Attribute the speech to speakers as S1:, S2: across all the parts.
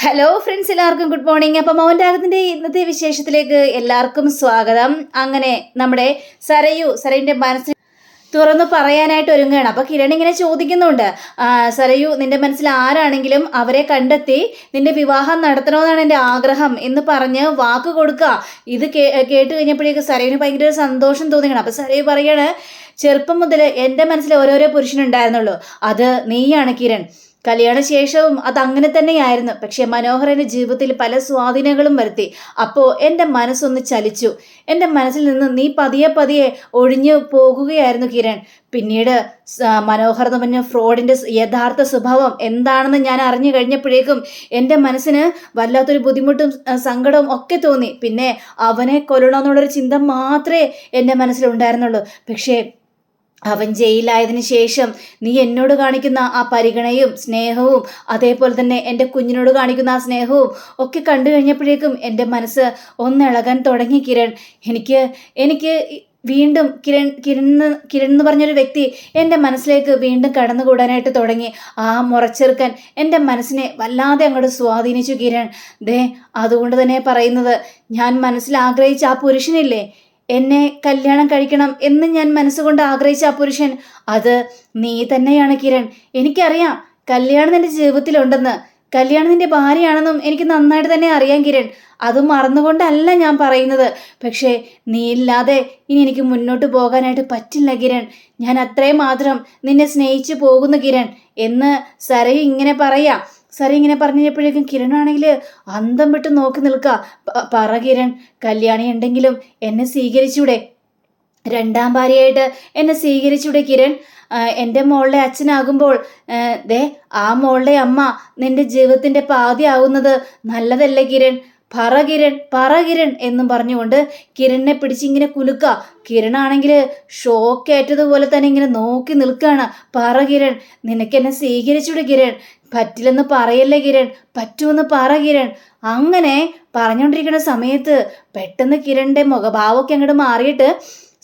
S1: Hello friends, എല്ലാവർക്കും good morning. അപ്പം മൗൻരാഗത്തിൻ്റെ ഇന്നത്തെ വിശേഷത്തിലേക്ക് എല്ലാവർക്കും സ്വാഗതം. അങ്ങനെ നമ്മുടെ സരയുൻ്റെ മനസ്സിൽ തുറന്നു പറയാനായിട്ട് ഒരുങ്ങുകയാണ്. അപ്പോൾ കിരൺ ഇങ്ങനെ ചോദിക്കുന്നുണ്ട്, സരയു, നിന്റെ മനസ്സിൽ ആരാണെങ്കിലും അവരെ കണ്ടെത്തി നിന്റെ വിവാഹം നടത്തണമെന്നാണ് എൻ്റെ ആഗ്രഹം എന്ന് പറഞ്ഞ് വാക്ക് കൊടുക്കുക. ഇത് കേട്ട് കഴിഞ്ഞപ്പോഴേക്ക് സരയുവിന് ഭയങ്കര സന്തോഷം തോന്നിക്കണം. അപ്പോൾ സരയു പറയാണ്, ചെറുപ്പം മുതൽ എൻ്റെ മനസ്സിൽ ഓരോരോ പുരുഷനുണ്ടായിരുന്നുള്ളൂ, അത് നീയാണ് കിരൺ. കല്യാണശേഷവും അതങ്ങനെ തന്നെയായിരുന്നു. പക്ഷെ മനോഹരൻ്റെ ജീവിതത്തിൽ പല സ്വാധീനങ്ങളും വരുത്തി. അപ്പോൾ എൻ്റെ മനസ്സൊന്ന് ചലിച്ചു. എൻ്റെ മനസ്സിൽ നിന്ന് നീ പതിയെ പതിയെ ഒഴിഞ്ഞു പോകുകയായിരുന്നു കിരൺ. പിന്നീട് മനോഹർ എന്ന് പറഞ്ഞ ഫ്രോഡിൻ്റെ യഥാർത്ഥ സ്വഭാവം എന്താണെന്ന് ഞാൻ അറിഞ്ഞു കഴിഞ്ഞപ്പോഴേക്കും എൻ്റെ മനസ്സിന് വല്ലാത്തൊരു ബുദ്ധിമുട്ടും സങ്കടവും ഒക്കെ തോന്നി. പിന്നെ അവനെ കൊല്ലണമെന്നുള്ളൊരു ചിന്ത മാത്രമേ എൻ്റെ മനസ്സിലുണ്ടായിരുന്നുള്ളൂ. പക്ഷേ അവൻ ജയിലായതിനു ശേഷം നീ എന്നോട് കാണിക്കുന്ന ആ പരിഗണയും സ്നേഹവും അതേപോലെ തന്നെ എൻ്റെ കുഞ്ഞിനോട് കാണിക്കുന്ന ആ സ്നേഹവും ഒക്കെ കണ്ടു കഴിഞ്ഞപ്പോഴേക്കും എൻ്റെ മനസ്സ് ഒന്നിളകാൻ തുടങ്ങി കിരൺ. എനിക്ക് വീണ്ടും കിരൺ എന്ന് പറഞ്ഞൊരു വ്യക്തി എൻ്റെ മനസ്സിലേക്ക് വീണ്ടും കടന്നുകൂടാനായിട്ട് തുടങ്ങി. ആ മുറച്ചെറുക്കൻ എൻ്റെ മനസ്സിനെ വല്ലാതെ അങ്ങോട്ട് സ്വാധീനിച്ചു കിരൺ. അതുകൊണ്ട് തന്നെ പറയുന്നത്, ഞാൻ മനസ്സിൽ ആഗ്രഹിച്ച ആ പുരുഷനില്ലേ, എന്നെ കല്യാണം കഴിക്കണം എന്ന് ഞാൻ മനസ്സുകൊണ്ട് ആഗ്രഹിച്ച ആ പുരുഷൻ, അത് നീ തന്നെയാണ് കിരൺ. എനിക്കറിയാം കല്യാണം നിന്റെ ജീവിതത്തിലുണ്ടെന്ന്, കല്യാണം നിന്റെ ഭാര്യയാണെന്നും എനിക്ക് നന്നായിട്ട് തന്നെ അറിയാം കിരൺ. അത് മറന്നുകൊണ്ടല്ല ഞാൻ പറയുന്നത്. പക്ഷേ നീ ഇല്ലാതെ ഇനി എനിക്ക് മുന്നോട്ട് പോകാനായിട്ട് പറ്റില്ല കിരൺ. ഞാൻ അത്രയും മാത്രം നിന്നെ സ്നേഹിച്ചു പോകുന്നു കിരൺ എന്ന് സരയു ഇങ്ങനെ പറയാം. സരി ഇങ്ങനെ പറഞ്ഞപ്പോഴേക്കും കിരണാണെങ്കിൽ അന്തം വിട്ട് നോക്കി നിൽക്കുക. പറ കിരൺ, കല്യാണി ഉണ്ടെങ്കിലും എന്നെ സ്വീകരിച്ചൂടെ? രണ്ടാം ഭാര്യയായിട്ട് എന്നെ സ്വീകരിച്ചൂടെ കിരൺ? എൻ്റെ മോളുടെ അച്ഛനാകുമ്പോൾ ആ മോളുടെ അമ്മ നിന്റെ ജീവിതത്തിൻ്റെ പാതി ആവുന്നത് നല്ലതല്ലേ കിരൺ? പറ കിരൺ എന്നും പറഞ്ഞുകൊണ്ട് കിരണിനെ പിടിച്ചിങ്ങനെ കുലുക്കുക. കിരണാണെങ്കിൽ ഷോക്കേറ്റതുപോലെ തന്നെ ഇങ്ങനെ നോക്കി നിൽക്കുകയാണ്. പറ കിരൺ, നിനക്കെന്നെ സ്വീകരിച്ചൂടെ കിരൺ? പറ്റില്ലെന്ന് പറയല്ലേ കിരൺ, പറ്റുമെന്ന് പറ കിരൺ. അങ്ങനെ പറഞ്ഞുകൊണ്ടിരിക്കുന്ന സമയത്ത് പെട്ടെന്ന് കിരണിൻ്റെ മുഖഭാവമൊക്കെ അങ്ങോട്ട് മാറിയിട്ട്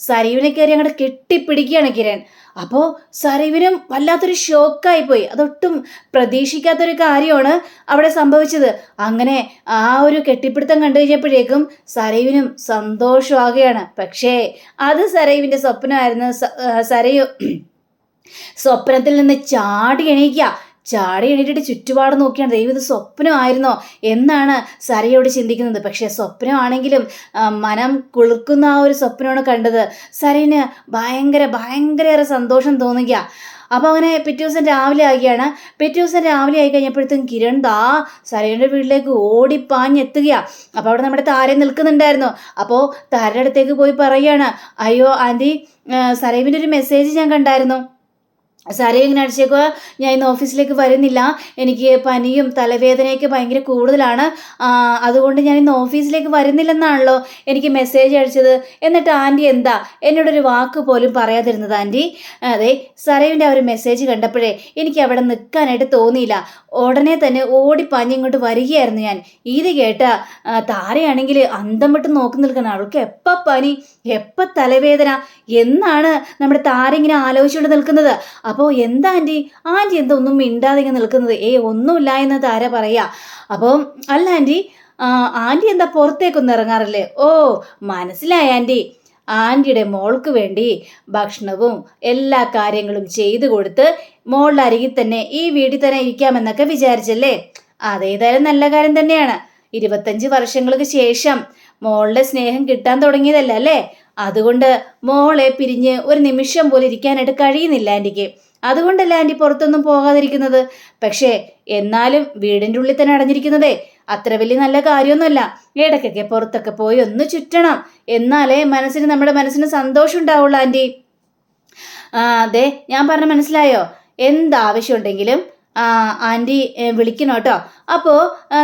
S1: സരീവിനെ കയറി അങ്ങോട്ട് കെട്ടിപ്പിടിക്കുകയാണ് കിരൺ. അപ്പോൾ സരീവിനും വല്ലാത്തൊരു ഷോക്കായിപ്പോയി. അതൊട്ടും പ്രതീക്ഷിക്കാത്തൊരു കാര്യമാണ് അവിടെ സംഭവിച്ചത്. അങ്ങനെ ആ ഒരു കെട്ടിപ്പിടുത്തം കണ്ടു കഴിഞ്ഞപ്പോഴേക്കും സരീവിനും സന്തോഷമാകുകയാണ്. പക്ഷേ അത് സരീവിൻ്റെ സ്വപ്നമായിരുന്നു. സരയു സ്വപ്നത്തിൽ നിന്ന് ചാടി എണീറ്റിട്ട് ചുറ്റുപാട് നോക്കിയാണ്, ദൈവം ഇത് സ്വപ്നമായിരുന്നോ എന്നാണ് സരയോട് ചിന്തിക്കുന്നത്. പക്ഷേ സ്വപ്നമാണെങ്കിലും മനം കുളിർക്കുന്ന ആ ഒരു സ്വപ്നമാണ് കണ്ടത്. സരയിന് ഭയങ്കര സന്തോഷം തോന്നുക. അപ്പോൾ അങ്ങനെ പിറ്റേ ദിവസം രാവിലെ ആയി കഴിഞ്ഞപ്പോഴത്തേക്കും കിരൺ സരയുടെ വീട്ടിലേക്ക് ഓടിപ്പാഞ്ഞെത്തുകയാണ്. അപ്പോൾ അവിടെ നമ്മുടെ താര നിൽക്കുന്നുണ്ടായിരുന്നു. അപ്പോൾ താരയുടെ അടുത്തേക്ക് പോയി പറയുകയാണ്, അയ്യോ ആൻറ്റി, സരയുവിൻ്റെ ഒരു മെസ്സേജ് ഞാൻ കണ്ടായിരുന്നു. സാറേ, ഇങ്ങനെ അടിച്ചേക്കുക, ഞാൻ ഇന്ന് ഓഫീസിലേക്ക് വരുന്നില്ല, എനിക്ക് പനിയും തലവേദനയൊക്കെ ഭയങ്കര കൂടുതലാണ്, അതുകൊണ്ട് ഞാൻ ഇന്ന് ഓഫീസിലേക്ക് വരുന്നില്ലെന്നാണല്ലോ എനിക്ക് മെസ്സേജ് അടിച്ചത്. എന്നിട്ട് ആൻറ്റി എന്താ എന്നോടൊരു വാക്ക് പോലും പറയാതിരുന്നത് ആൻറ്റി? അതെ, സരയുവിൻ്റെ ആ ഒരു മെസ്സേജ് കണ്ടപ്പോഴേ എനിക്ക് അവിടെ നിൽക്കാനായിട്ട് തോന്നിയില്ല. ഉടനെ തന്നെ ഓടിപ്പാഞ്ഞിങ്ങോട്ട് വരികയായിരുന്നു ഞാൻ. ഇത് കേട്ട താരയാണെങ്കിൽ അന്തം വിട്ട് നോക്കി നിൽക്കണം. അവൾക്ക് എപ്പോൾ പനി, എപ്പോൾ തലവേദന എന്നാണ് നമ്മുടെ താര ഇങ്ങനെ ആലോചിച്ചുകൊണ്ട് നിൽക്കുന്നത്. അപ്പോൾ എന്താ ആൻറ്റി എന്താ ഒന്നും മിണ്ടാതെ ഇങ്ങനെ നിൽക്കുന്നത്? ഒന്നുമില്ല എന്ന് താര പറയാ. അപ്പോൾ അല്ല ആൻറ്റി എന്താ പുറത്തേക്കൊന്നും ഇറങ്ങാറില്ലേ? ഓ, മനസ്സിലായി ആൻറ്റി. ആൻറ്റിയുടെ മോൾക്ക് വേണ്ടി ഭക്ഷണവും എല്ലാ കാര്യങ്ങളും ചെയ്തു കൊടുത്ത് മോളുടെ അരികിൽ തന്നെ ഈ വീട്ടിൽ തന്നെ ഇരിക്കാമെന്നൊക്കെ വിചാരിച്ചല്ലേ? അതേതായാലും നല്ല കാര്യം തന്നെയാണ്. 25 വർഷങ്ങൾക്ക് ശേഷം മോളുടെ സ്നേഹം കിട്ടാൻ തുടങ്ങിയതല്ല അല്ലേ? അതുകൊണ്ട് മോളെ പിരിഞ്ഞ് ഒരു നിമിഷം പോലും ഇരിക്കാനായിട്ട് കഴിയുന്നില്ല ആൻറ്റിക്ക്. അതുകൊണ്ടല്ല ആൻറ്റി പുറത്തൊന്നും പോകാതിരിക്കുന്നത്. പക്ഷേ എന്നാലും വീടിൻ്റെ ഉള്ളിൽ തന്നെ അടഞ്ഞിരിക്കുന്നതേ അത്ര വലിയ നല്ല കാര്യമൊന്നുമല്ല. ഇടയ്ക്കൊക്കെ പുറത്തൊക്കെ പോയി ഒന്ന് ചുറ്റണം, എന്നാലേ നമ്മുടെ മനസ്സിന് സന്തോഷം ഉണ്ടാവുള്ളൂ ആൻറ്റി. അതെ, ഞാൻ പറഞ്ഞ മനസ്സിലായോ? എന്താവശ്യമുണ്ടെങ്കിലും ആൻറ്റി വിളിക്കണം കേട്ടോ. അപ്പോൾ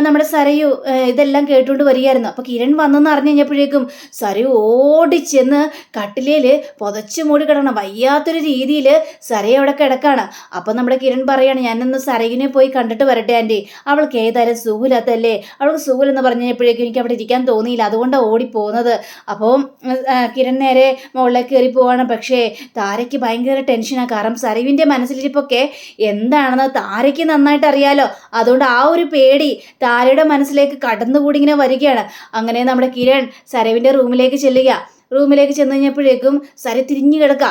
S1: നമ്മുടെ സരയു ഇതെല്ലാം കേട്ടുകൊണ്ട് വരികയായിരുന്നു. അപ്പോൾ കിരൺ വന്നെന്ന് അറിഞ്ഞു കഴിഞ്ഞപ്പോഴേക്കും സരയു ഓടിച്ചെന്ന് കട്ടിലേൽ പുതച്ചു മൂടി കിടക്കണം. വയ്യാത്തൊരു രീതിയിൽ സരയു അവിടെ കിടക്കാണ്. അപ്പോൾ നമ്മുടെ കിരൺ പറയാണ്, ഞാനൊന്ന് സരയുവിനെ പോയി കണ്ടിട്ട് വരട്ടെ ആൻറ്റി, അവൾക്ക് ഏതായാലും സുഖമില്ലാത്തല്ലേ, അവൾക്ക് സുഖമില്ലെന്ന് പറഞ്ഞു കഴിഞ്ഞപ്പോഴേക്കും എനിക്ക് അവിടെ ഇരിക്കാൻ തോന്നിയില്ല, അതുകൊണ്ടാണ് ഓടിപ്പോകുന്നത്. അപ്പോൾ കിരൺ നേരെ മുകളിലേക്ക് കയറി പോവാണ്. പക്ഷേ താരയ്ക്ക് ഭയങ്കര ടെൻഷനാണ്. കാരണം സരയുവിൻ്റെ മനസ്സിലിരിപ്പൊക്കെ എന്താണെന്ന് താര താരയ്ക്ക് നന്നായിട്ട് അറിയാലോ. അതുകൊണ്ട് ആ ഒരു പേടി താരയുടെ മനസ്സിലേക്ക് കടന്നുകൂടി ഇങ്ങനെ വരികയാണ്. അങ്ങനെ നമ്മുടെ കിരൺ സരയുവിൻ്റെ റൂമിലേക്ക് ചെല്ലുക. റൂമിലേക്ക് ചെന്ന് കഴിഞ്ഞപ്പോഴേക്കും സര തിരിഞ്ഞു കിടക്കുക.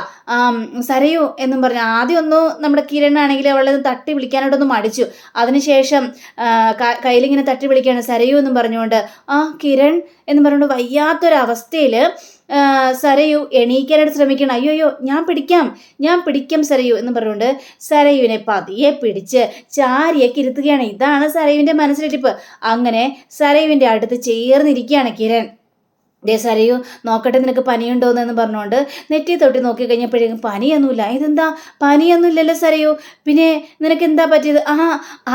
S1: സരയു എന്നും പറഞ്ഞു ആദ്യം ഒന്ന് നമ്മുടെ കിരണാണെങ്കിൽ അവളെ തട്ടി വിളിക്കാനായിട്ടൊന്ന് മടിച്ചു. അതിനുശേഷം കയ്യിലിങ്ങനെ തട്ടി വിളിക്കുകയാണ് സരയു എന്നും പറഞ്ഞുകൊണ്ട്. കിരൺ എന്ന് പറഞ്ഞുകൊണ്ട് വയ്യാത്തൊരവസ്ഥയിൽ സരയു എണീക്കാനായിട്ട് ശ്രമിക്കണം. അയ്യോ ഞാൻ പിടിക്കാം സരയു എന്ന് പറഞ്ഞുകൊണ്ട് സരയുവിനെ പതിയെ പിടിച്ച് ചാരിയൊക്കെ ഇരുത്തുകയാണ്. ഇതാണ് സരയുവിൻ്റെ മനസ്സിലിരിപ്പ്. അങ്ങനെ സരയുവിൻ്റെ അടുത്ത് ചേർന്നിരിക്കുകയാണ് കിരൺ. ദേ സരയു നോക്കട്ടെ നിനക്ക് പനിയുണ്ടോയെന്ന് പറഞ്ഞുകൊണ്ട് നെറ്റി തൊട്ടി നോക്കി കഴിഞ്ഞപ്പോഴേക്കും പനിയൊന്നുമില്ല. ഇതെന്താ പനിയൊന്നുമില്ലല്ലോ സരയു, പിന്നെ നിനക്ക് എന്താ പറ്റിയത്?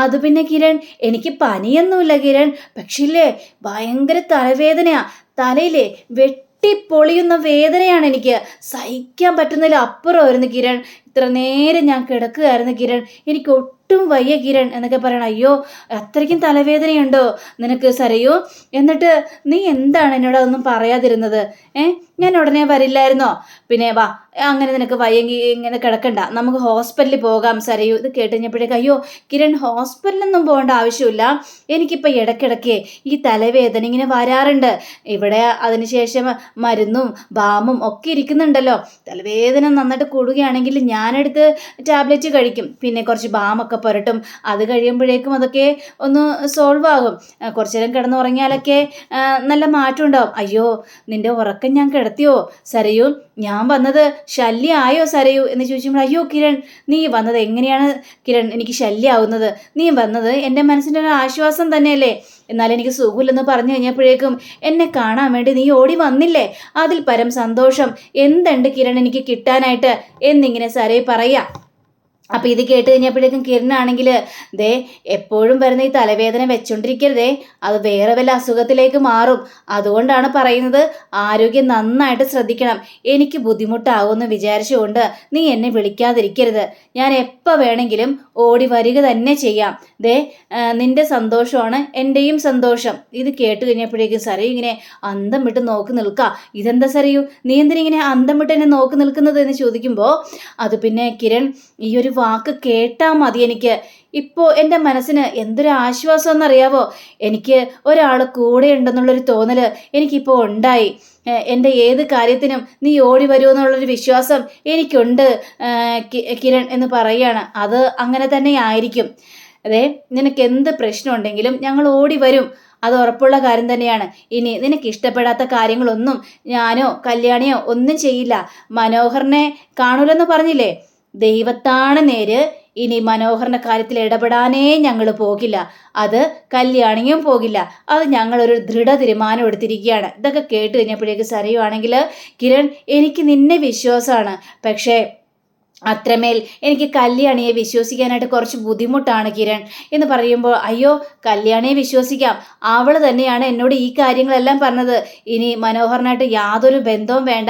S1: അത് പിന്നെ കിരൺ എനിക്ക് പനിയൊന്നുമില്ല കിരൺ, പക്ഷേ ഇല്ലേ ഭയങ്കര തലവേദനയാ, തലയിലെ പൊളിയുന്ന വേദനയാണ്, എനിക്ക് സഹിക്കാൻ പറ്റുന്നതിൽ അപ്പുറമായിരുന്നു കിരൺ. ഇത്ര നേരം ഞാൻ കിടക്കുകയായിരുന്നു കിരൺ, എനിക്ക് ഒട്ടും വയ്യ കിരൺ എന്നൊക്കെ പറയണം. അയ്യോ അത്രയ്ക്കും തലവേദനയുണ്ടോ നിനക്ക് സരയു? എന്നിട്ട് നീ എന്താണ് എന്നോട് അതൊന്നും പറയാതിരുന്നത്? ഞാൻ ഉടനെ വരില്ലായിരുന്നോ? പിന്നെ വാ, അങ്ങനെ നിനക്ക് വയ്യെങ്കിൽ ഇങ്ങനെ കിടക്കണ്ട, നമുക്ക് ഹോസ്പിറ്റലിൽ പോകാം സരയു. ഇത് കേട്ടുകഴിഞ്ഞപ്പോഴേക്കും അയ്യോ കിരൺ ഹോസ്പിറ്റലിലൊന്നും പോകേണ്ട ആവശ്യമില്ല, എനിക്കിപ്പോൾ ഇടയ്ക്കിടയ്ക്ക് ഈ തലവേദന ഇങ്ങനെ വരാറുണ്ട്. ഇവിടെ അതിനുശേഷം മരുന്നും ബാമും ഒക്കെ ഇരിക്കുന്നുണ്ടല്ലോ. തലവേദന നന്നായിട്ട് കൂടുകയാണെങ്കിൽ ഞാനെടുത്ത് ടാബ്ലറ്റ് കഴിക്കും, പിന്നെ കുറച്ച് ബാമൊക്കെ പുരട്ടും. അത് കഴിയുമ്പോഴേക്കും അതൊക്കെ ഒന്ന് സോൾവ് ആകും. കുറച്ചു നേരം കിടന്നുറങ്ങിയാലൊക്കെ നല്ല മാറ്റം ഉണ്ടാവും. അയ്യോ നിന്റെ ഉറക്കം ഞാൻ കിടത്തിയോ സരയു? ഞാൻ വന്നത് ശല്യമായോ സരയു എന്ന് ചോദിക്കുമ്പോൾ അയ്യോ കിരൺ നീ വന്നത് എങ്ങനെയാണ് കിരൺ എനിക്ക് ശല്യമാവുന്നത്? നീ വന്നത് എൻ്റെ മനസ്സിൻ്റെ ഒരു ആശ്വാസം തന്നെയല്ലേ. എന്നാലും എനിക്ക് സുഖമില്ലെന്ന് പറഞ്ഞു കഴിഞ്ഞപ്പോഴേക്കും എന്നെ കാണാൻ വേണ്ടി നീ ഓടി വന്നില്ലേ, അതിൽ പരം സന്തോഷം എന്തുണ്ട് കിരൺ എനിക്ക് കിട്ടാനായിട്ട് എന്നിങ്ങനെ സരയു പറയാം. അപ്പം ഇത് കേട്ട് കഴിഞ്ഞപ്പോഴേക്കും കിരണാണെങ്കിൽ ദേ എപ്പോഴും വരുന്ന ഈ തലവേദന വെച്ചോണ്ടിരിക്കരുതേ, അത് വേറെ വല്ല അസുഖത്തിലേക്ക് മാറും. അതുകൊണ്ടാണ് പറയുന്നത് ആരോഗ്യം നന്നായിട്ട് ശ്രദ്ധിക്കണം. എനിക്ക് ബുദ്ധിമുട്ടാവുമെന്ന് വിചാരിച്ചുകൊണ്ട് നീ എന്നെ വിളിക്കാതിരിക്കരുത്. ഞാൻ എപ്പോൾ വേണമെങ്കിലും ഓടി വരിക തന്നെ ചെയ്യാം. ദേ നിന്റെ സന്തോഷമാണ് എൻ്റെയും സന്തോഷം. ഇത് കേട്ട് കഴിഞ്ഞപ്പോഴേക്കും സരയു ഇങ്ങനെ അന്തം വിട്ട് നോക്കി നിൽക്കുക. ഇതെന്താ സരയു നീ എന്തിനിങ്ങനെ അന്തം വിട്ട് എന്നെ നോക്കി നിൽക്കുന്നത് എന്ന് ചോദിക്കുമ്പോൾ അത് പിന്നെ കിരൺ ഈ ഒരു വാക്ക് കേട്ടാൽ മതി, എനിക്ക് ഇപ്പോൾ എൻ്റെ മനസ്സിന് എന്തൊരു ആശ്വാസം എന്നറിയാവോ. എനിക്ക് ഒരാൾ കൂടെ ഉണ്ടെന്നുള്ളൊരു തോന്നൽ എനിക്കിപ്പോൾ ഉണ്ടായി. എൻ്റെ ഏത് കാര്യത്തിനും നീ ഓടി വരുമെന്നുള്ളൊരു വിശ്വാസം എനിക്കുണ്ട് കിരൺ എന്ന് പറയുകയാണ്. അത് അങ്ങനെ തന്നെ ആയിരിക്കും. അതെ നിനക്ക് എന്ത് പ്രശ്നമുണ്ടെങ്കിലും ഞങ്ങൾ ഓടി വരും, അത് ഉറപ്പുള്ള കാര്യം തന്നെയാണ്. ഇനി നിനക്ക് ഇഷ്ടപ്പെടാത്ത കാര്യങ്ങളൊന്നും ഞാനോ കല്യാണിയോ ഒന്നും ചെയ്യില്ല. മനോഹറിനെ കാണൂലെന്ന് പറഞ്ഞില്ലേ, ദൈവത്താണ് നേര്, ഇനി മനോഹറിൻ്റെ കാര്യത്തിൽ ഇടപെടാനേ ഞങ്ങൾ പോകില്ല, അത് കല്യാണിയും പോകില്ല. അത് ഞങ്ങളൊരു ദൃഢ തീരുമാനം എടുത്തിരിക്കുകയാണ്. ഇതൊക്കെ കേട്ട് കഴിഞ്ഞപ്പോഴേക്ക് സരയു ആണെങ്കിൽ കിരൺ എനിക്ക് നിന്നെ വിശ്വാസമാണ്, പക്ഷേ അത്രമേൽ എനിക്ക് കല്യാണിയെ വിശ്വസിക്കാനായിട്ട് കുറച്ച് ബുദ്ധിമുട്ടാണ് കിരൺ എന്ന് പറയുമ്പോൾ അയ്യോ കല്യാണിയെ വിശ്വസിക്കാം, അവൾ തന്നെയാണ് എന്നോട് ഈ കാര്യങ്ങളെല്ലാം പറഞ്ഞത്. ഇനി മനോഹറിനായിട്ട് യാതൊരു ബന്ധവും വേണ്ട,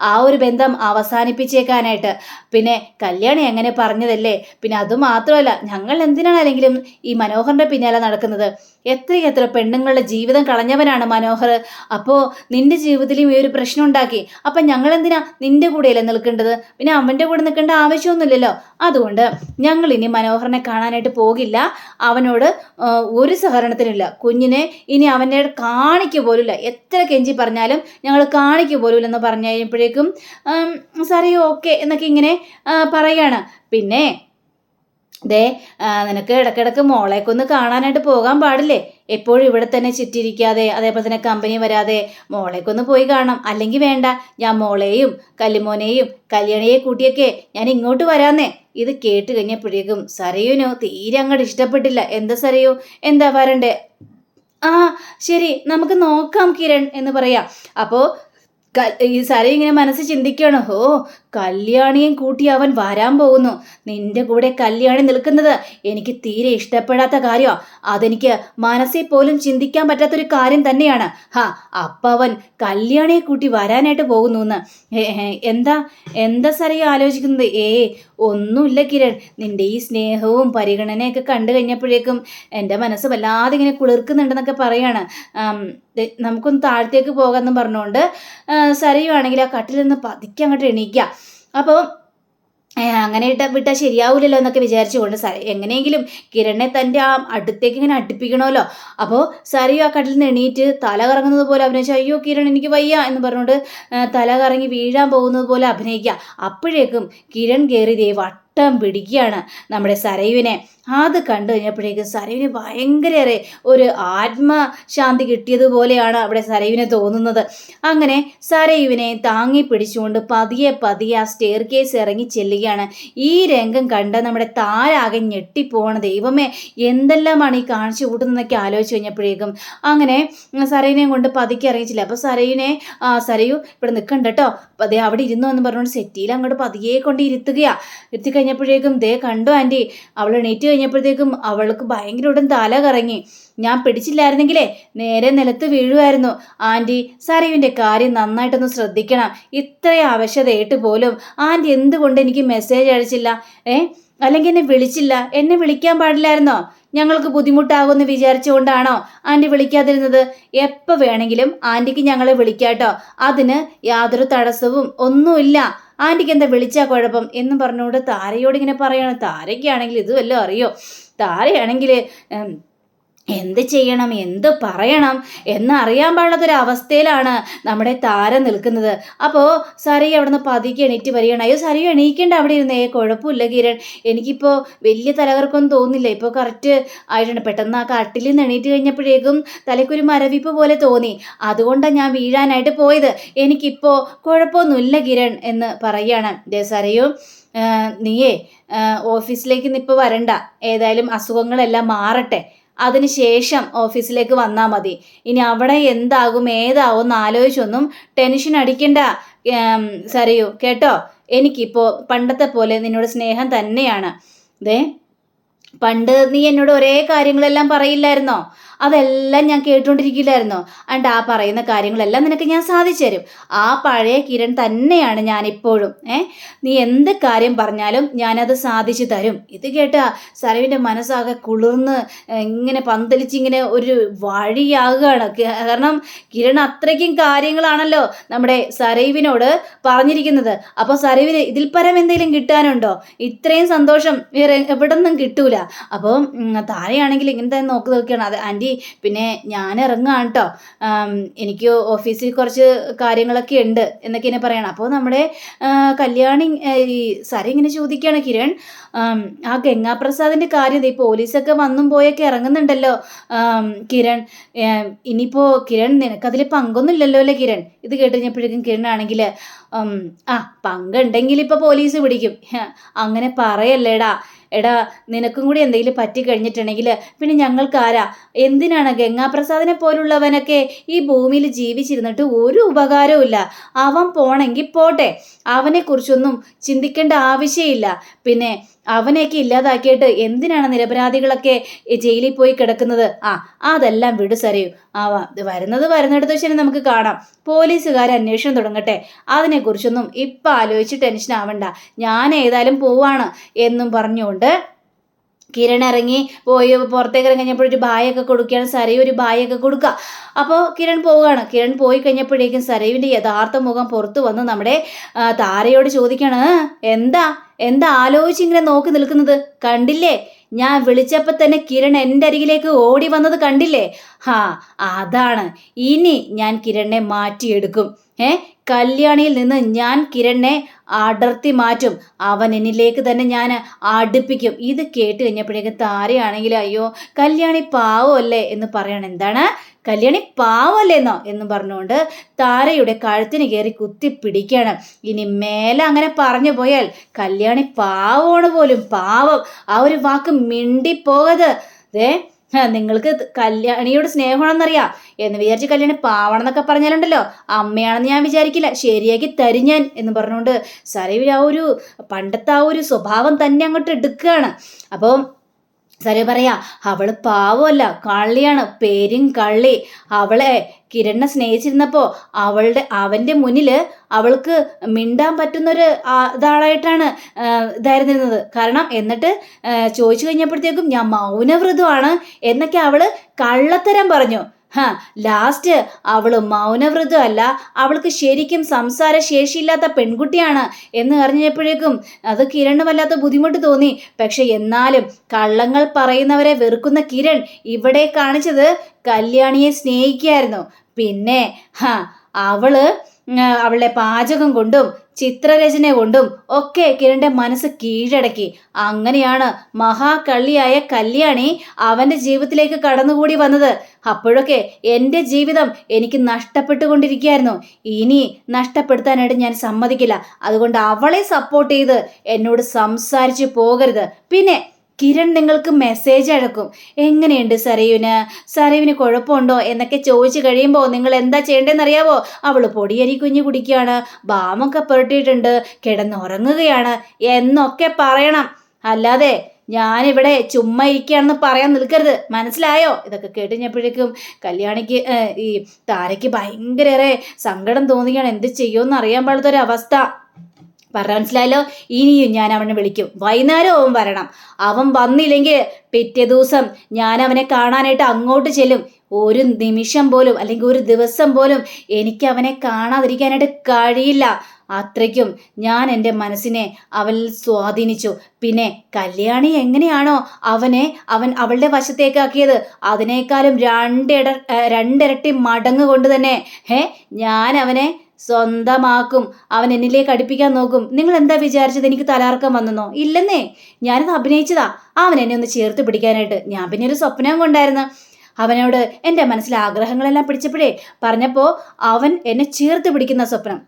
S1: ആ ഒരു ബന്ധം അവസാനിപ്പിച്ചേക്കാനായിട്ട്. പിന്നെ കല്യാണി അങ്ങനെ പറഞ്ഞതല്ലേ, പിന്നെ അതുമാത്രമല്ല ഞങ്ങൾ എന്തിനാണെങ്കിലും ഈ മനോഹറിൻ്റെ പിന്നാലെ നടക്കുന്നത്. എത്രയെത്ര പെണ്ണുങ്ങളുടെ ജീവിതം കളഞ്ഞവനാണ് മനോഹർ. അപ്പോൾ നിന്റെ ജീവിതത്തിലും ഈ ഒരു പ്രശ്നം ഉണ്ടാക്കി, അപ്പം ഞങ്ങൾ എന്തിനാ നിന്റെ കൂടെയല്ലേ നിൽക്കേണ്ടത്? പിന്നെ അവൻ്റെ കൂടെ നിൽക്കേണ്ട ആവശ്യമൊന്നുമില്ലല്ലോ. അതുകൊണ്ട് ഞങ്ങൾ ഇനി മനോഹറിനെ കാണാനായിട്ട് പോകില്ല, അവനോട് ഒരു സഹകരണത്തിനില്ല. കുഞ്ഞിനെ ഇനി അവൻ്റെ കാണിക്കുക പോലുമില്ല, എത്ര കെഞ്ചി പറഞ്ഞാലും ഞങ്ങൾ കാണിക്കുക പോലുമില്ലെന്ന് പറഞ്ഞു കഴിഞ്ഞപ്പോഴേക്കും സരയു ഓക്കെ എന്നൊക്കെ ഇങ്ങനെ പറയാണ്. പിന്നെ ദേ നിനക്ക് ഇടയ്ക്കിടയ്ക്ക് മോളേക്ക് ഒന്ന് കാണാനായിട്ട് പോകാൻ പാടില്ലേ, എപ്പോഴും ഇവിടെ തന്നെ ചുറ്റിരിക്കാതെ അതേപോലെ തന്നെ കമ്പനി വരാതെ മോളേക്കൊന്ന് പോയി കാണാം. അല്ലെങ്കിൽ വേണ്ട, ഞാൻ മോളെയും കല്ലിമോനെയും കല്യാണിയെ കൂട്ടിയൊക്കെ ഞാൻ ഇങ്ങോട്ട് വരാന്നേ. ഇത് കേട്ട് കഴിഞ്ഞപ്പോഴേക്കും സരയുനോ തീരെ അങ്ങോട്ട് ഇഷ്ടപ്പെട്ടില്ല. എന്താ സരയു എന്താ വരണ്ടേ? ശരി നമുക്ക് നോക്കാം കിരൺ എന്ന് പറയാം. അപ്പോൾ ഈ സരയു ഇങ്ങനെ മനസ്സിൽ ചിന്തിക്കുകയാണ്, കല്യാണിയും കൂട്ടി അവൻ വരാൻ പോകുന്നു, നിന്റെ കൂടെ കല്യാണി നിൽക്കുന്നത് എനിക്ക് തീരെ ഇഷ്ടപ്പെടാത്ത കാര്യമാണ്, അതെനിക്ക് മനസ്സിൽ പോലും ചിന്തിക്കാൻ പറ്റാത്തൊരു കാര്യം തന്നെയാണ്. അപ്പം അവൻ കല്യാണിയെ കൂട്ടി വരാനായിട്ട് പോകുന്നു എന്ന് എന്താ സരയു ആലോചിക്കുന്നത്? ഒന്നുമില്ല കിരൺ, നിന്റെ ഈ സ്നേഹവും പരിഗണനയൊക്കെ കണ്ടു കഴിഞ്ഞപ്പോഴേക്കും എൻ്റെ മനസ്സ് വല്ലാതെ ഇങ്ങനെ കുളിർക്കുന്നുണ്ടെന്നൊക്കെ പറയാണ്. നമുക്കൊന്ന് താഴത്തേക്ക് പോകാമെന്ന് പറഞ്ഞുകൊണ്ട് സരയു ആണെങ്കിൽ ആ കട്ടിൽ നിന്ന് പതുക്കെ അങ്ങോട്ട് എണീക്കുക. അപ്പോൾ അങ്ങനെ വിട്ടാൽ ശരിയാവില്ലല്ലോ എന്നൊക്കെ വിചാരിച്ചുകൊണ്ട് എങ്ങനെയെങ്കിലും കിരണിനെ തൻ്റെ ആ അടുത്തേക്ക് ഇങ്ങനെ അടുപ്പിക്കണമല്ലോ. അപ്പോൾ സരയു ആ കട്ടിൽ നിന്ന് എണീറ്റ് തല കറങ്ങുന്നത് പോലെ അഭിനയിച്ചു. അയ്യോ കിരൺ എനിക്ക് വയ്യ എന്ന് പറഞ്ഞുകൊണ്ട് തല കറങ്ങി വീഴാൻ പോകുന്നത് പോലെ അഭിനയിക്കുക. അപ്പോഴേക്കും കിരൺ കയറി വട്ടം പിടിക്കുകയാണ് നമ്മുടെ സരയുവിനെ. അത് കണ്ടു കഴിഞ്ഞപ്പോഴേക്കും സരയുവിന് ഭയങ്കരേറെ ഒരു ആത്മശാന്തി കിട്ടിയതുപോലെയാണ് അവിടെ സരയുവിനെ തോന്നുന്നത്. അങ്ങനെ സരയുവിനെ താങ്ങി പിടിച്ചുകൊണ്ട് പതിയെ പതിയെ ആ സ്റ്റെയർ കേസ് ഇറങ്ങി ചെല്ലുകയാണ്. ഈ രംഗം കണ്ട് നമ്മുടെ താരാകെ ഞെട്ടിപ്പോവാണ്. ദൈവമേ, എന്തെല്ലാമാണ് ഈ കാണിച്ചു കൂട്ടുന്നതൊക്കെ ആലോചിച്ച് കഴിഞ്ഞപ്പോഴേക്കും അങ്ങനെ സരയുവിനെയും കൊണ്ട് പതുക്കെ ഇറങ്ങിച്ചില്ല. അപ്പോൾ സരയു ഇവിടെ നിൽക്കണ്ട കേട്ടോ, അതേ അവിടെ ഇരുന്നു എന്ന് പറഞ്ഞുകൊണ്ട് സെറ്റിയിൽ അങ്ങോട്ട് പതിയെ കൊണ്ട് ഇരുത്തി കഴിഞ്ഞപ്പോഴേക്കും ദേ കണ്ടു ആൻറ്റി, അവൾ എണീറ്റ് കഴിഞ്ഞപ്പോഴത്തേക്കും അവൾക്ക് ഭയങ്കര തല കറങ്ങി. ഞാൻ പിടിച്ചില്ലായിരുന്നെങ്കിലേ നേരെ നിലത്ത് വീഴുമായിരുന്നു. ആൻറ്റി സരയുവിൻ്റെ കാര്യം നന്നായിട്ടൊന്ന് ശ്രദ്ധിക്കണം. ഇത്രയും അവശതയായിട്ട് പോലും ആൻറ്റി എന്തുകൊണ്ട് എനിക്ക് മെസ്സേജ് അയച്ചില്ല? അല്ലെങ്കിൽ എന്നെ വിളിച്ചില്ല? എന്നെ വിളിക്കാൻ പാടില്ലായിരുന്നോ? ഞങ്ങൾക്ക് ബുദ്ധിമുട്ടാകുമെന്ന് വിചാരിച്ചുകൊണ്ടാണോ ആൻറ്റി വിളിക്കാതിരുന്നത്? എപ്പോൾ വേണമെങ്കിലും ആൻറ്റിക്ക് ഞങ്ങളെ വിളിക്കാട്ടോ, അതിന് യാതൊരു തടസ്സവും ഒന്നുമില്ല. ആൻറ്റിക്ക് എന്താ വിളിച്ചാൽ കുഴപ്പം എന്നും പറഞ്ഞുകൊണ്ട് താരയോട് ഇങ്ങനെ പറയാണ്. താരയ്ക്കാണെങ്കിൽ ഇത് വല്ലതും അറിയോ? താരയാണെങ്കിൽ എന്ത് ചെയ്യണം എന്ത് പറയണം എന്നറിയാൻ പാടുള്ളതൊരവസ്ഥയിലാണ് നമ്മുടെ താര നിൽക്കുന്നത്. അപ്പോൾ സരയു അവിടെ നിന്ന് പതിക്കെ എണീറ്റ് വരികയാണ്. അയ്യോ സരയു എണീക്കേണ്ട, അവിടെ ഇരുന്നേ, കുഴപ്പമില്ല കിരൺ, എനിക്കിപ്പോൾ വലിയ തലകർക്കൊന്നും തോന്നില്ല, ഇപ്പോൾ കറക്റ്റ് ആയിട്ടുണ്ട്. പെട്ടെന്ന് ആ കട്ടിലിൽ നിന്ന് എണീറ്റ് കഴിഞ്ഞപ്പോഴേക്കും തലയ്ക്കൊരു മരവിപ്പ് പോലെ തോന്നി, അതുകൊണ്ടാണ് ഞാൻ വീഴാനായിട്ട് പോയത്. എനിക്കിപ്പോൾ കുഴപ്പമൊന്നുമില്ല കിരൺ എന്ന് പറയുകയാണ്. സരയു നീയേ ഓഫീസിലേക്ക് ഇപ്പോൾ വരണ്ട, ഏതായാലും അസുഖങ്ങളെല്ലാം മാറട്ടെ, അതിനുശേഷം ഓഫീസിലേക്ക് വന്നാൽ മതി. ഇനി അവിടെ എന്താകും ഏതാവും എന്ന് ആലോചിച്ചൊന്നും ടെൻഷൻ അടിക്കണ്ട സരയു, കേട്ടോ? എനിക്കിപ്പോൾ പണ്ടത്തെ പോലെ നിന്നോട് സ്നേഹം തന്നെയാണ്. പണ്ട് നീ എന്നോട് ഒരേ കാര്യങ്ങളെല്ലാം പറയില്ലായിരുന്നോ? അതെല്ലാം ഞാൻ കേട്ടുകൊണ്ടിരിക്കില്ലായിരുന്നോ? അണ്ട് ആ പറയുന്ന കാര്യങ്ങളെല്ലാം നിനക്ക് ഞാൻ സാധിച്ചു തരും. ആ പഴയ കിരൺ തന്നെയാണ് ഞാനിപ്പോഴും. നീ എന്ത് കാര്യം പറഞ്ഞാലും ഞാനത് സാധിച്ചു തരും. ഇത് കേട്ടാ സരയുവിൻ്റെ മനസ്സാകെ കുളിർന്ന് ഇങ്ങനെ പന്തലിച്ചിങ്ങനെ ഒരു വഴിയാകുകയാണ്. കാരണം കിരൺ അത്രയ്ക്കും കാര്യങ്ങളാണല്ലോ നമ്മുടെ സരയുവിനോട് പറഞ്ഞിരിക്കുന്നത്. അപ്പോൾ സരയുവിന് ഇതിൽ പരം എന്തെങ്കിലും കിട്ടാനുണ്ടോ? ഇത്രയും സന്തോഷം വേറെ എവിടെ നിന്നും കിട്ടൂല. അപ്പോൾ താരയാണെങ്കിൽ ഇങ്ങനത്തെ നോക്കി നോക്കിയാണ്. അത് ആൻറ്റി പിന്നെ ഞാൻ ഇറങ്ങാണ് കേട്ടോ, എനിക്ക് ഓഫീസിൽ കുറച്ച് കാര്യങ്ങളൊക്കെ ഉണ്ട് എന്നൊക്കെ ഇങ്ങനെ പറയണം. അപ്പോൾ നമ്മുടെ കല്യാണി ഈ സര ഇങ്ങനെ ചോദിക്കുകയാണ്, കിരൺ ആ ഗംഗാപ്രസാദിൻ്റെ കാര്യം ഈ പോലീസൊക്കെ വന്നും പോയൊക്കെ ഇറങ്ങുന്നുണ്ടല്ലോ കിരൺ, ഇനിയിപ്പോൾ കിരൺ നിനക്കതിൽ പങ്കൊന്നുമില്ലല്ലോ അല്ലേ കിരൺ? ഇത് കേട്ട് കഴിഞ്ഞപ്പോഴേക്കും കിരൺ ആണെങ്കിൽ പങ്കുണ്ടെങ്കിൽ ഇപ്പോൾ പോലീസ് പിടിക്കും. അങ്ങനെ പറയല്ലേടാ, എടാ നിനക്കും കൂടി എന്തെങ്കിലും പറ്റിക്കഴിഞ്ഞിട്ടുണ്ടെങ്കിൽ പിന്നെ ഞങ്ങൾക്കാരാ? എന്തിനാണ് ഗംഗാപ്രസാദിനെ പോലുള്ളവനൊക്കെ ഈ ഭൂമിയിൽ ജീവിച്ചിരുന്നിട്ട് ഒരു ഉപകാരവും ഇല്ല. അവൻ പോണെങ്കിൽ പോട്ടെ, അവനെക്കുറിച്ചൊന്നും ചിന്തിക്കേണ്ട ആവശ്യമില്ല. പിന്നെ അവനെയൊക്കെ ഇല്ലാതാക്കിയിട്ട് എന്തിനാണ് നിരപരാധികളൊക്കെ ജയിലിൽ പോയി കിടക്കുന്നത്? അതെല്ലാം വിടു സരയു. വരുന്നിടത്ത് വെച്ചാൽ നമുക്ക് കാണാം. പോലീസുകാർ അന്വേഷണം തുടങ്ങട്ടെ, അതിനെക്കുറിച്ചൊന്നും ഇപ്പം ആലോചിച്ച് ടെൻഷൻ ആവണ്ട, ഞാൻ ഏതായാലും പോവാണ് എന്നും പറഞ്ഞുകൊണ്ട് കിരൺ ഇറങ്ങി പോയി പുറത്തേക്ക് ഇറങ്ങി കഴിഞ്ഞപ്പോഴൊരു ബായൊക്കെ കൊടുക്കുകയാണ്. സരയു ഒരു ബായൊക്കെ കൊടുക്കുക. അപ്പോൾ കിരൺ പോവുകയാണ്. കിരൺ പോയി കഴിഞ്ഞപ്പോഴേക്കും സരയുവിൻ്റെ യഥാർത്ഥ മുഖം പുറത്തു വന്ന് നമ്മുടെ താരയോട് ചോദിക്കുകയാണ്, എന്താ ആലോചിച്ച് ഇങ്ങനെ നോക്കി നിൽക്കുന്നത്? കണ്ടില്ലേ, ഞാൻ വിളിച്ചപ്പോൾ തന്നെ കിരൺ എൻ്റെ അരികിലേക്ക് ഓടി വന്നത് കണ്ടില്ലേ? അതാണ്, ഇനി ഞാൻ കിരണിനെ മാറ്റിയെടുക്കും. കല്യാണിയിൽ നിന്ന് ഞാൻ കിരണിനെ അടർത്തി മാറ്റും, അവൻ എന്നിലേക്ക് തന്നെ ഞാൻ അടുപ്പിക്കും. ഇത് കേട്ട് കഴിഞ്ഞപ്പോഴേക്കും താരയാണെങ്കിൽ അയ്യോ കല്യാണി പാവമല്ലേ എന്ന് പറയണം. എന്താണ് കല്യാണി പാവമല്ലേന്നോ എന്ന് പറഞ്ഞുകൊണ്ട് താരയുടെ കഴുത്തിന് കയറി കുത്തി പിടിക്കണം. ഇനി മേലെ അങ്ങനെ പറഞ്ഞു പോയാൽ കല്യാണി പാവമാണ് പോലും, പാവം ആ ഒരു വാക്ക് മിണ്ടിപ്പോകത്. നിങ്ങൾക്ക് കല്യാണിയോട് സ്നേഹമാണെന്നറിയാം എന്ന് വിചാരിച്ച് കല്യാണി പാവണമെന്നൊക്കെ പറഞ്ഞാലുണ്ടല്ലോ, അമ്മയാണെന്ന് ഞാൻ വിചാരിക്കില്ല, ശരിയാക്കി തരും ഞാൻ എന്ന് പറഞ്ഞുകൊണ്ട് സരയുവിൽ ആ ഒരു പണ്ടത്തെ ആ ഒരു സ്വഭാവം തന്നെ അങ്ങോട്ട് എടുക്കുകയാണ്. അപ്പോൾ സരയു പറയാ, അവള് പാവമല്ല, കള്ളിയാണ്, പേരും കള്ളി. അവളെ കിരണിനെ സ്നേഹിച്ചിരുന്നപ്പോൾ അവൻ്റെ മുന്നിൽ അവൾക്ക് മിണ്ടാൻ പറ്റുന്നൊരു ഇതാളായിട്ടാണ് ഇതായിരുന്നിരുന്നത്. കാരണം എന്നിട്ട് ചോദിച്ചു കഴിഞ്ഞപ്പോഴത്തേക്കും ഞാൻ മൗനവ്രതമാണ് എന്നൊക്കെ അവള് കള്ളത്തരം പറഞ്ഞു. ലാസ്റ്റ് അവള് മൗനവ്രതമല്ല, അവൾക്ക് ശരിക്കും സംസാര ശേഷിയില്ലാത്ത പെൺകുട്ടിയാണ് എന്ന് അറിഞ്ഞപ്പോഴേക്കും അത് കിരണ് വല്ലാത്ത ബുദ്ധിമുട്ട് തോന്നി. പക്ഷെ എന്നാലും കള്ളങ്ങൾ പറയുന്നവരെ വെറുക്കുന്ന കിരൺ ഇവിടെ കാണിച്ചത് കല്യാണിയെ സ്നേഹിക്കായിരുന്നു. പിന്നെ അവളുടെ പാചകം കൊണ്ടും ചിത്രരചന കൊണ്ടും ഒക്കെ കിരണിന്റെ മനസ്സ് കീഴടക്കി. അങ്ങനെയാണ് മഹാകള്ളിയായ കല്യാണി അവന്റെ ജീവിതത്തിലേക്ക് കടന്നുകൂടി വന്നത്. അപ്പോഴൊക്കെ എൻ്റെ ജീവിതം എനിക്ക് നഷ്ടപ്പെട്ടുകൊണ്ടിരിക്കുകയായിരുന്നു. ഇനി നഷ്ടപ്പെടുത്താനായിട്ട് ഞാൻ സമ്മതിക്കില്ല. അതുകൊണ്ട് അവളെ സപ്പോർട്ട് ചെയ്ത് എന്നോട് സംസാരിച്ച് പോകരുത്. പിന്നെ കിരൺ നിങ്ങൾക്ക് മെസ്സേജ് അയക്കും, എങ്ങനെയുണ്ട് സരയുവിന് കുഴപ്പമുണ്ടോ എന്നൊക്കെ ചോദിച്ചു കഴിയുമ്പോൾ നിങ്ങൾ എന്താ ചെയ്യേണ്ടതെന്നറിയാവോ? അവൾ പൊടിയരി കുഞ്ഞു കുടിക്കുകയാണ്, ബാമൊക്കെ പുരട്ടിയിട്ടുണ്ട്, കിടന്നുറങ്ങുകയാണ് എന്നൊക്കെ പറയണം. അല്ലാതെ ഞാനിവിടെ ചുമ്മാ ഇരിക്കുകയാണെന്ന് പറയാൻ നിൽക്കരുത്, മനസ്സിലായോ? ഇതൊക്കെ കേട്ടുകഴിഞ്ഞപ്പോഴേക്കും കല്യാണിക്ക് ഈ താരയ്ക്ക് ഭയങ്കര സങ്കടം തോന്നുകയാണ്. എന്ത് ചെയ്യുമെന്ന് അറിയാൻ പാടാത്തൊരവസ്ഥ. പറഞ്ഞ മനസ്സിലായല്ലോ. ഇനിയും ഞാൻ അവനെ വിളിക്കും, വൈകുന്നേരം അവൻ വരണം. അവൻ വന്നില്ലെങ്കിൽ പിറ്റേ ദിവസം ഞാൻ അവനെ കാണാനായിട്ട് അങ്ങോട്ട് ചെല്ലും. ഒരു നിമിഷം പോലും അല്ലെങ്കിൽ ഒരു ദിവസം പോലും എനിക്ക് അവനെ കാണാതിരിക്കാനായിട്ട് കഴിയില്ല. അത്രയ്ക്കും ഞാൻ എൻ്റെ മനസ്സിനെ അവനിൽ സ്വാധീനിച്ചു. പിന്നെ കല്യാണി എങ്ങനെയാണോ അവൻ അവളുടെ വശത്തേക്കാക്കിയത്, അതിനേക്കാളും രണ്ടിരട്ടി മടങ്ങ് കൊണ്ട് തന്നെ ഞാൻ അവനെ സ്വന്തമാക്കും. അവൻ എന്നിലേക്ക് അടുപ്പിക്കാൻ നോക്കും. നിങ്ങൾ എന്താ വിചാരിച്ചത്? എനിക്ക് തലാർക്കം വന്നെന്നോ? ഇല്ലെന്നേ, ഞാനത് അഭിനയിച്ചതാ. അവൻ എന്നെ ഒന്ന് ചേർത്ത് പിടിക്കാനായിട്ട്. ഞാൻ പിന്നെ ഒരു സ്വപ്നം കൊണ്ടായിരുന്നു. അവനോട് എൻ്റെ മനസ്സിലെ ആഗ്രഹങ്ങളെല്ലാം പിടിച്ചപ്പോഴേ പറഞ്ഞപ്പോൾ അവൻ എന്നെ ചേർത്ത് പിടിക്കുന്ന സ്വപ്നം.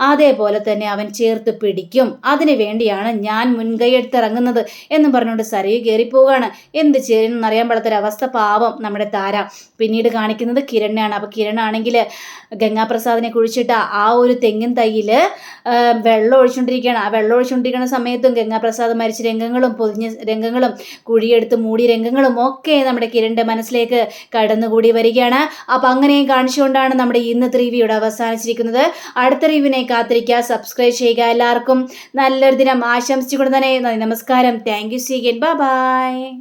S1: അതേപോലെ തന്നെ അവൻ ചേർത്ത് പിടിക്കും. അതിനു വേണ്ടിയാണ് ഞാൻ മുൻകൈ എടുത്തിറങ്ങുന്നത് എന്നും പറഞ്ഞുകൊണ്ട് സരയു കയറിപ്പോവുകയാണ്. എന്ത് ചെയ്യുന്നറിയാൻ പാടാത്തൊരവസ്ഥ. പാവം നമ്മുടെ താര. പിന്നീട് കാണിക്കുന്നത് കിരണിനാണ്. അപ്പോൾ കിരണാണെങ്കിൽ ഗംഗാപ്രസാദിനെ കുഴിച്ചിട്ട ആ ഒരു തെങ്ങിൻ തൈയിൽ വെള്ളം ഒഴിച്ചുകൊണ്ടിരിക്കുകയാണ്. ആ വെള്ളം ഒഴിച്ചുകൊണ്ടിരിക്കുന്ന സമയത്തും ഗംഗാപ്രസാദ് മരിച്ച രംഗങ്ങളും പൊതിഞ്ഞ രംഗങ്ങളും കുഴിയെടുത്ത് മൂടിയ രംഗങ്ങളും ഒക്കെ നമ്മുടെ കിരണിൻ്റെ മനസ്സിലേക്ക് കടന്നുകൂടി വരികയാണ്. അപ്പം അങ്ങനെയും കാണിച്ചുകൊണ്ടാണ് നമ്മുടെ ഇന്നത്തെ റിവ്യൂ അവസാനിച്ചിരിക്കുന്നത്. അടുത്ത റിവ്യൂവിനെ കാത്തിരിക്കുക, സബ്സ്ക്രൈബ് ചെയ്യുക. എല്ലാവർക്കും നല്ലൊരു ദിനം ആശംസിച്ചുകൊണ്ട് തന്നെ നന്ദി, നമസ്കാരം. Thank you. See again. Bye by.